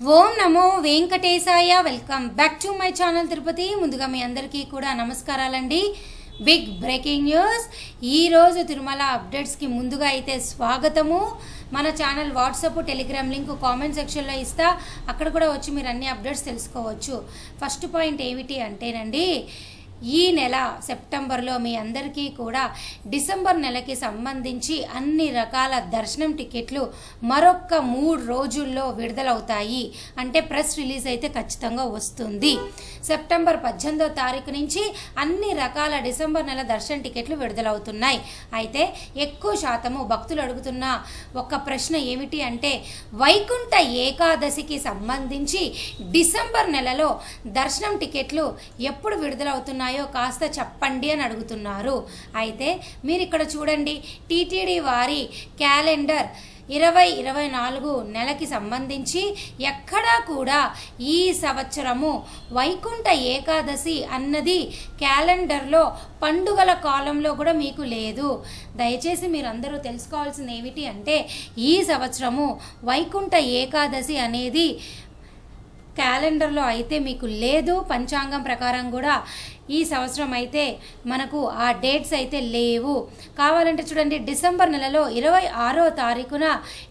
ఓం నమో వెంకటేశాయ. Welcome back to my channel Tirupati. ముందుగా మీ అందరికీ కూడా నమస్కారాలండి. Big breaking news. ఈరోజు తిరుమల అప్డేట్స్కి ముందుగా అయితే స్వాగతము. మన channel WhatsApp Telegram link comment సెక్షన్లో ఇస్తా, అక్కడ కూడా వచ్చి మీరు అన్ని అప్డేట్స్ తెలుసుకోవచ్చు. ఫస్ట్ పాయింట్ ఏమిటి అంటేనండి, ఈ నెల సెప్టెంబర్లో మీ అందరికీ కూడా డిసెంబర్ నెలకి సంబంధించి అన్ని రకాల దర్శనం టికెట్లు మరొక 3 రోజుల్లో విడుదలవుతాయి. అంటే ప్రెస్ రిలీజ్ అయితే ఖచ్చితంగా వస్తుంది. సెప్టెంబర్ 18వ తారీఖు నుంచి అన్ని రకాల డిసెంబర్ నెల దర్శన టికెట్లు విడుదలవుతున్నాయి. అయితే ఎక్కువ శాతము భక్తులు అడుగుతున్న ఒక ప్రశ్న ఏమిటి అంటే, వైకుంఠ ఏకాదశికి సంబంధించి డిసెంబర్ నెలలో దర్శనం టికెట్లు ఎప్పుడు విడుదలవుతున్నాయి కాస్త చెప్పండి అని అడుగుతున్నారు. అయితే మీరు ఇక్కడ చూడండి, టీటీడీ వారి క్యాలెండర్ 2024 నెలకి సంబంధించి ఎక్కడా కూడా ఈ సంవత్సరము వైకుంఠ ఏకాదశి అన్నది క్యాలెండర్లో పండుగల కాలంలో కూడా మీకు లేదు. దయచేసి మీరు అందరూ తెలుసుకోవాల్సింది ఏమిటి అంటే, ఈ సంవత్సరము వైకుంఠ ఏకాదశి అనేది క్యాలెండర్లో అయితే మీకు లేదు. పంచాంగం ప్రకారం కూడా ఈ సంవత్సరం అయితే మనకు ఆ డేట్స్ అయితే లేవు. కావాలంటే చూడండి, డిసెంబర్ నెలలో 26వ తారీఖున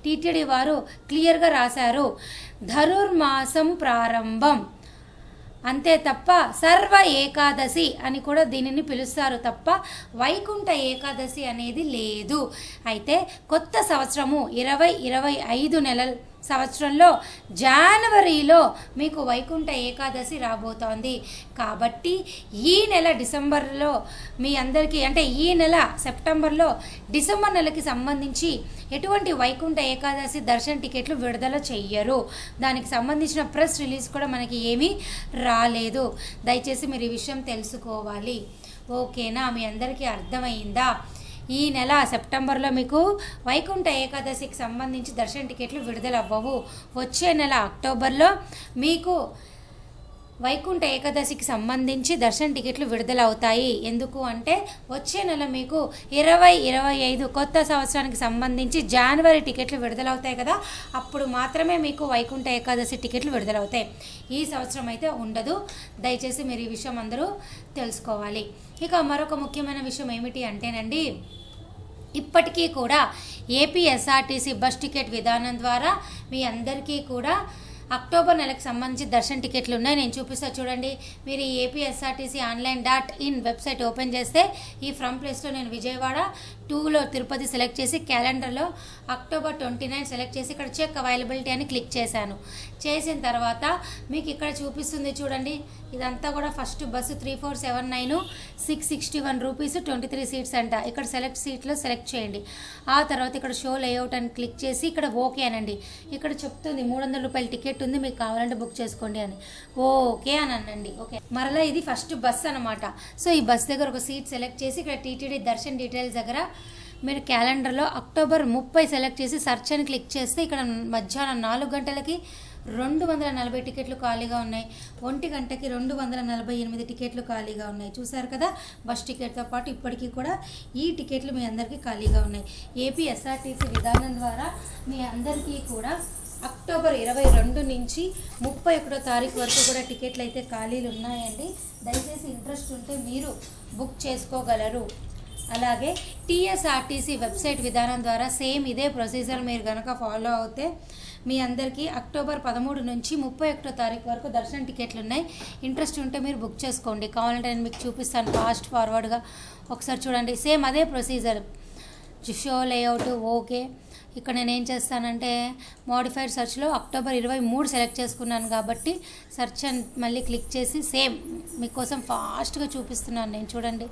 టీటీడీ వారు క్లియర్గా రాశారు, ధనుర్మాసం ప్రారంభం. అంతే తప్ప సర్వ ఏకాదశి అని కూడా దీనిని పిలుస్తారు తప్ప వైకుంఠ ఏకాదశి అనేది లేదు. అయితే కొత్త సంవత్సరము 2025 నెలల సంవత్సరంలో జనవరిలో మీకు వైకుంఠ ఏకాదశి రాబోతోంది. కాబట్టి ఈ నెల డిసెంబర్లో మీ అందరికీ, అంటే ఈ నెల సెప్టెంబర్లో డిసెంబర్ నెలకి సంబంధించి ఎటువంటి వైకుంఠ ఏకాదశి దర్శన టికెట్లు విడుదల చెయ్యరు. దానికి సంబంధించిన ప్రెస్ రిలీజ్ కూడా మనకి ఏమీ రాలేదు. దయచేసి మీరు ఈ విషయం తెలుసుకోవాలి. ఓకేనా? మీ అందరికీ అర్థమైందా? ఈ నెల సెప్టెంబర్లో మీకు వైకుంఠ ఏకాదశికి సంబంధించి దర్శన టికెట్లు విడుదల అవ్వవు. వచ్చే నెల అక్టోబర్లో మీకు వైకుంఠ ఏకాదశికి సంబంధించి దర్శన టికెట్లు విడుదల అవుతాయి. ఎందుకు అంటే వచ్చే నెల మీకు 2025 కొత్త సంవత్సరానికి సంబంధించి జనవరి టికెట్లు విడుదలవుతాయి కదా, అప్పుడు మాత్రమే మీకు వైకుంఠ ఏకాదశి టికెట్లు విడుదలవుతాయి. ఈ సంవత్సరం అయితే ఉండదు. దయచేసి మీరు ఈ విషయం అందరూ తెలుసుకోవాలి. ఇక మరొక ముఖ్యమైన విషయం ఏమిటి అంటేనండి, ఇప్పటికీ కూడా ఏపీఎస్ఆర్టీసీ బస్ టికెట్ విధానం ద్వారా మీ అందరికీ కూడా అక్టోబర్ నెలకు సంబంధించి దర్శన టికెట్లు ఉన్నాయి. నేను చూపిస్తాను చూడండి. మీరు ఈ ఏపీఎస్ఆర్టీసీ ఆన్లైన్.in వెబ్సైట్ ఓపెన్ చేస్తే ఈ ఫ్రమ్ ప్లేస్లో నేను విజయవాడ 2లో తిరుపతి సెలెక్ట్ చేసి క్యాలెండర్లో అక్టోబర్ 29 సెలెక్ట్ చేసి ఇక్కడ చెక్ అవైలబిలిటీ అని క్లిక్ చేశాను. చేసిన తర్వాత మీకు ఇక్కడ చూపిస్తుంది చూడండి, ఇదంతా కూడా ఫస్ట్ బస్సు 3479 661 రూపీస్ 23 సీట్స్ అంట. ఇక్కడ సెలెక్ట్ సీట్లో సెలెక్ట్ చేయండి. ఆ తర్వాత ఇక్కడ షో లేఅవుట్ అని క్లిక్ చేసి ఇక్కడ ఓకే అనండి. ఇక్కడ చెప్తుంది 300 రూపాయల టికెట్ ఉంది, మీకు కావాలంటే బుక్ చేసుకోండి అని. ఓకే అని అనండి. ఓకే, మరలా ఇది ఫస్ట్ బస్ అనమాట. సో ఈ బస్ దగ్గర ఒక సీట్ సెలెక్ట్ చేసి ఇక్కడ టీటీడీ దర్శన్ డీటెయిల్స్ దగ్గర మీరు క్యాలెండర్లో అక్టోబర్ 30 సెలెక్ట్ చేసి సెర్చ్ అని క్లిక్ చేస్తే ఇక్కడ మధ్యాహ్నం 4 గంటలకి 240 టికెట్లు ఖాళీగా ఉన్నాయి. 1 గంటకి 248 టికెట్లు ఖాళీగా ఉన్నాయి. చూసారు కదా, బస్ టికెట్తో పాటు ఇప్పటికీ కూడా ఈ టికెట్లు మీ అందరికీ ఖాళీగా ఉన్నాయి. ఏపీఎస్ఆర్టీసీ విధానం ద్వారా మీ అందరికీ కూడా అక్టోబర్ 22 నుంచి 31వ తారీఖు వరకు కూడా టికెట్లు అయితే ఖాళీలు ఉన్నాయండి. దయచేసి ఇంట్రెస్ట్ ఉంటే మీరు బుక్ చేసుకోగలరు. అలాగే టీఎస్ఆర్టీసీ వెబ్సైట్ విధానం ద్వారా సేమ్ ఇదే ప్రొసీజర్ మీరు కనుక ఫాలో అవుతే మీ అందరికీ అక్టోబర్ 13 నుంచి 31వ తారీఖు వరకు దర్శన టికెట్లు ఉన్నాయి. ఇంట్రెస్ట్ ఉంటే మీరు బుక్ చేసుకోండి. కావాలంటే నేను మీకు చూపిస్తాను ఫాస్ట్ ఫార్వర్డ్గా. ఒకసారి చూడండి, సేమ్ అదే ప్రొసీజర్. Show layout okay. ఇక్కడ నేను ఏం చేస్తానంటే మోడిఫైడ్ సెర్చ్లో అక్టోబర్ 23 సెలెక్ట్ చేసుకున్నాను కాబట్టి సెర్చ్ అని మళ్ళీ క్లిక్ చేసి సేమ్ మీకోసం ఫాస్ట్గా చూపిస్తున్నాను నేను. చూడండి,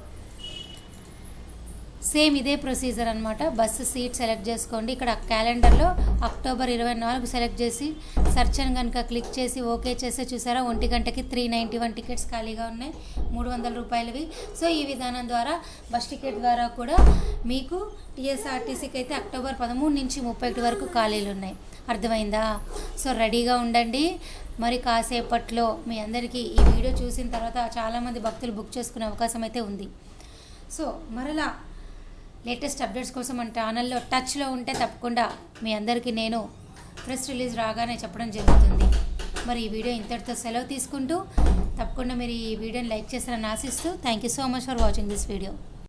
సేమ్ ఇదే ప్రొసీజర్ అనమాట. బస్సు సీట్ సెలెక్ట్ చేసుకోండి. ఇక్కడ క్యాలెండర్లో అక్టోబర్ 24 సెలెక్ట్ చేసి సెర్చ్ అని కనుక క్లిక్ చేసి ఓకే చేస్తే చూసారా, 1 గంటకి 391 టికెట్స్ ఖాళీగా ఉన్నాయి, 300 రూపాయలవి. సో ఈ విధానం ద్వారా బస్ టికెట్ ద్వారా కూడా మీకు టీఎస్ఆర్టీసీకి అయితే అక్టోబర్ 13 నుంచి 31 వరకు ఖాళీలు ఉన్నాయి. అర్థమైందా? సో రెడీగా ఉండండి. మరి కాసేపట్లో మీ అందరికీ ఈ వీడియో చూసిన తర్వాత చాలామంది భక్తులు బుక్ చేసుకునే అవకాశం అయితే ఉంది. సో మరలా లేటెస్ట్ అప్డేట్స్ కోసం మన ఛానల్లో టచ్లో ఉంటే తప్పకుండా మీ అందరికీ నేను ప్రెస్ రిలీజ్ రాగానే చెప్పడం జరుగుతుంది. మరి ఈ వీడియో ఇంతటితో సెలవు తీసుకుంటూ తప్పకుండా మీరు ఈ వీడియోని లైక్ చేస్తారని ఆశిస్తూ thank you so much for watching this video.